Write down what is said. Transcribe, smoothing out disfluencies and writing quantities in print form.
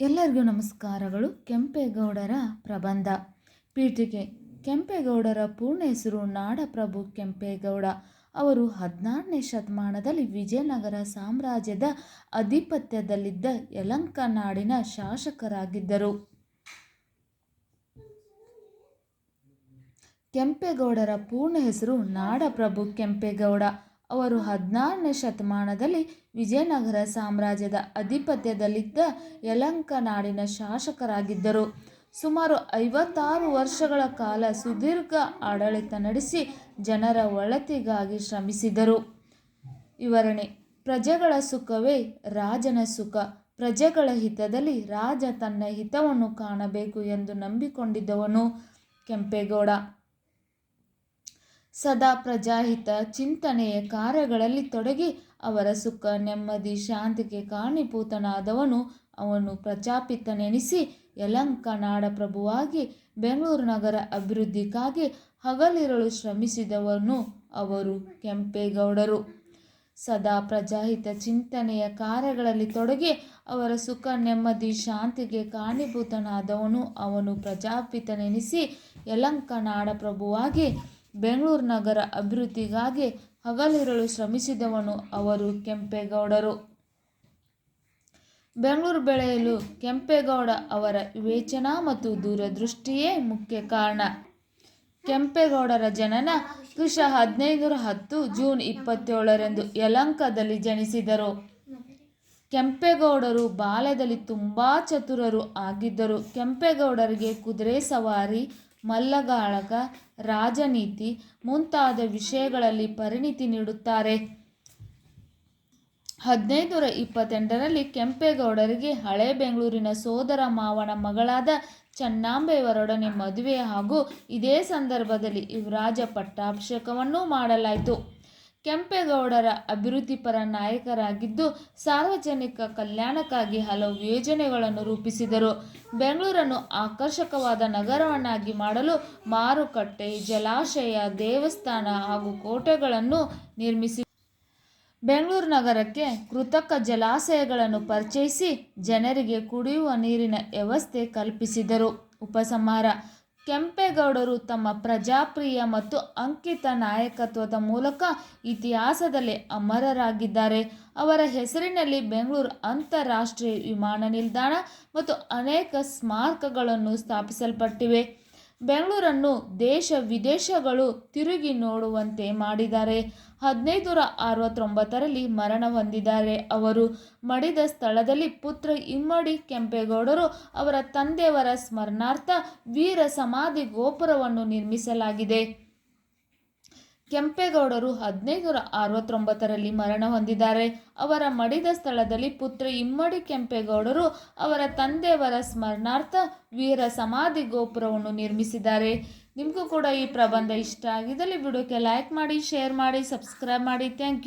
ಎಲ್ಲರಿಗೂ ನಮಸ್ಕಾರಗಳು. ಕೆಂಪೇಗೌಡರ ಪ್ರಬಂಧ. ಪೀಠಿಕೆ. ಕೆಂಪೇಗೌಡರ ಪೂರ್ಣ ಹೆಸರು ನಾಡಪ್ರಭು ಕೆಂಪೇಗೌಡ. ಅವರು 16ನೇ ಶತಮಾನದಲ್ಲಿ ವಿಜಯನಗರ ಸಾಮ್ರಾಜ್ಯದ ಆಧಿಪತ್ಯದಲ್ಲಿದ್ದ ಯಲಹಂಕ ನಾಡಿನ ಶಾಸಕರಾಗಿದ್ದರು. ಕೆಂಪೇಗೌಡರ ಪೂರ್ಣ ಹೆಸರು ನಾಡಪ್ರಭು ಕೆಂಪೇಗೌಡ. ಅವರು 16ನೇ ಶತಮಾನದಲ್ಲಿ ವಿಜಯನಗರ ಸಾಮ್ರಾಜ್ಯದ ಆಧಿಪತ್ಯದಲ್ಲಿದ್ದ ಯಲಹಂಕ ನಾಡಿನ ಶಾಸಕರಾಗಿದ್ದರು. ಸುಮಾರು 56 ವರ್ಷಗಳ ಕಾಲ ಸುದೀರ್ಘ ಆಡಳಿತ ನಡೆಸಿ ಜನರ ಒಳಿತಿಗಾಗಿ ಶ್ರಮಿಸಿದರು. ವಿವರಣೆ. ಪ್ರಜೆಗಳ ಸುಖವೇ ರಾಜನ ಸುಖ. ಪ್ರಜೆಗಳ ಹಿತದಲ್ಲಿ ರಾಜ ತನ್ನ ಹಿತವನ್ನು ಕಾಣಬೇಕು ಎಂದು ನಂಬಿಕೊಂಡಿದ್ದವನು ಕೆಂಪೇಗೌಡ. ಸದಾ ಪ್ರಜಾಹಿತ ಚಿಂತನೆಯ ಕಾರ್ಯಗಳಲ್ಲಿ ತೊಡಗಿ ಅವರ ಸುಖ ನೆಮ್ಮದಿ ಶಾಂತಿಗೆ ಕಾರಣೀಭೂತನಾದವನು. ಅವನು ಪ್ರಜಾಪಿತನೆನಿಸಿ ಯಲಹಂಕ ನಾಡಪ್ರಭುವಾಗಿ ಬೆಂಗಳೂರು ನಗರ ಅಭಿವೃದ್ಧಿಗಾಗಿ ಹಗಲಿರುಳು ಶ್ರಮಿಸಿದವನು ಅವರು ಕೆಂಪೇಗೌಡರು. ಸದಾ ಪ್ರಜಾಹಿತ ಚಿಂತನೆಯ ಕಾರ್ಯಗಳಲ್ಲಿ ತೊಡಗಿ ಅವರ ಸುಖ ನೆಮ್ಮದಿ ಶಾಂತಿಗೆ ಕಾರಣೀಭೂತನಾದವನು. ಅವನು ಪ್ರಜಾಪಿತನೆನಿಸಿ ಯಲಹಂಕ ನಾಡಪ್ರಭುವಾಗಿ ಬೆಂಗಳೂರು ನಗರ ಅಭಿವೃದ್ಧಿಗಾಗಿ ಹಗಲಿರುಳು ಶ್ರಮಿಸಿದವನು ಅವರು ಕೆಂಪೇಗೌಡರು. ಬೆಂಗಳೂರು ಬೆಳೆಯಲು ಕೆಂಪೇಗೌಡ ಅವರ ವಿವೇಚನಾ ಮತ್ತು ದೂರದೃಷ್ಟಿಯೇ ಮುಖ್ಯ ಕಾರಣ. ಕೆಂಪೇಗೌಡರ ಜನನ ಕ್ರಿ. 1510 ಜೂನ್ 27ರಂದು ಯಲಹಂಕದಲ್ಲಿ ಜನಿಸಿದರು. ಕೆಂಪೇಗೌಡರು ಬಾಲ್ಯದಲ್ಲಿ ತುಂಬ ಚತುರರು ಆಗಿದ್ದರು. ಕೆಂಪೇಗೌಡರಿಗೆ ಕುದುರೆ ಸವಾರಿ, ಮಲ್ಲಗಾಳಗ, ರಾಜನೀತಿ ಮುಂತಾದ ವಿಷಯಗಳಲ್ಲಿ ಪರಿಣಿತಿ ನೀಡುತ್ತಾರೆ. 1528ರಲ್ಲಿ ಕೆಂಪೇಗೌಡರಿಗೆ ಹಳೆ ಬೆಂಗಳೂರಿನ ಸೋದರ ಮಾವನ ಮಗಳಾದ ಚೆನ್ನಾಂಬೆಯವರೊಡನೆ ಮದುವೆ ಹಾಗೂ ಇದೇ ಸಂದರ್ಭದಲ್ಲಿ ಯುವರಾಜ ಪಟ್ಟಾಭಿಷೇಕವನ್ನೂ ಮಾಡಲಾಯಿತು. ಕೆಂಪೇಗೌಡರ ಅಭಿವೃದ್ಧಿಪರ ನಾಯಕರಾಗಿದ್ದು ಸಾರ್ವಜನಿಕ ಕಲ್ಯಾಣಕ್ಕಾಗಿ ಹಲವು ಯೋಜನೆಗಳನ್ನು ರೂಪಿಸಿದರು. ಬೆಂಗಳೂರನ್ನು ಆಕರ್ಷಕವಾದ ನಗರವನ್ನಾಗಿ ಮಾಡಲು ಮಾರುಕಟ್ಟೆ, ಜಲಾಶಯ, ದೇವಸ್ಥಾನ ಹಾಗೂ ಕೋಟೆಗಳನ್ನು ನಿರ್ಮಿಸಿ ಬೆಂಗಳೂರು ನಗರಕ್ಕೆ ಕೃತಕ ಜಲಾಶಯಗಳನ್ನು ಪರಿಚಯಿಸಿ ಜನರಿಗೆ ಕುಡಿಯುವ ನೀರಿನ ವ್ಯವಸ್ಥೆ ಕಲ್ಪಿಸಿದರು. ಉಪಸಂಹಾರ. ಕೆಂಪೇಗೌಡರು ತಮ್ಮ ಪ್ರಜಾಪ್ರಿಯ ಮತ್ತು ಅಂಕಿತ ನಾಯಕತ್ವದ ಮೂಲಕ ಇತಿಹಾಸದಲ್ಲಿ ಅಮರರಾಗಿದ್ದಾರೆ. ಅವರ ಹೆಸರಿನಲ್ಲಿ ಬೆಂಗಳೂರು ಅಂತಾರಾಷ್ಟ್ರೀಯ ವಿಮಾನ ನಿಲ್ದಾಣ ಮತ್ತು ಅನೇಕ ಸ್ಮಾರಕಗಳನ್ನು ಸ್ಥಾಪಿಸಲ್ಪಟ್ಟಿವೆ. ಬೆಂಗಳೂರನ್ನು ದೇಶ ವಿದೇಶಗಳು ತಿರುಗಿ ನೋಡುವಂತೆ ಮಾಡಿದ್ದಾರೆ. 1569ರಲ್ಲಿ ಮರಣ ಹೊಂದಿದ್ದಾರೆ. ಅವರು ಮಡಿದ ಸ್ಥಳದಲ್ಲಿ ಪುತ್ರ ಇಮ್ಮಡಿ ಕೆಂಪೇಗೌಡರು ಅವರ ತಂದೆಯವರ ಸ್ಮರಣಾರ್ಥ ವೀರ ಸಮಾಧಿ ಗೋಪುರವನ್ನು ನಿರ್ಮಿಸಲಾಗಿದೆ. ಕೆಂಪೇಗೌಡರು 1569ರಲ್ಲಿ ಮರಣ ಹೊಂದಿದ್ದಾರೆ. ಅವರ ಮಡಿದ ಸ್ಥಳದಲ್ಲಿ ಪುತ್ರ ಇಮ್ಮಡಿ ಕೆಂಪೇಗೌಡರು ಅವರ ತಂದೆಯವರ ಸ್ಮರಣಾರ್ಥ ವೀರ ಸಮಾಧಿ ಗೋಪುರವನ್ನು ನಿರ್ಮಿಸಿದ್ದಾರೆ. ನಿಮಗೂ ಕೂಡ ಈ ಪ್ರಬಂಧ ಇಷ್ಟ ಆಗಿದ್ದಲ್ಲಿ ವಿಡಿಯೋಕ್ಕೆ ಲೈಕ್ ಮಾಡಿ, ಶೇರ್ ಮಾಡಿ, ಸಬ್ಸ್ಕ್ರೈಬ್ ಮಾಡಿ. Thank you.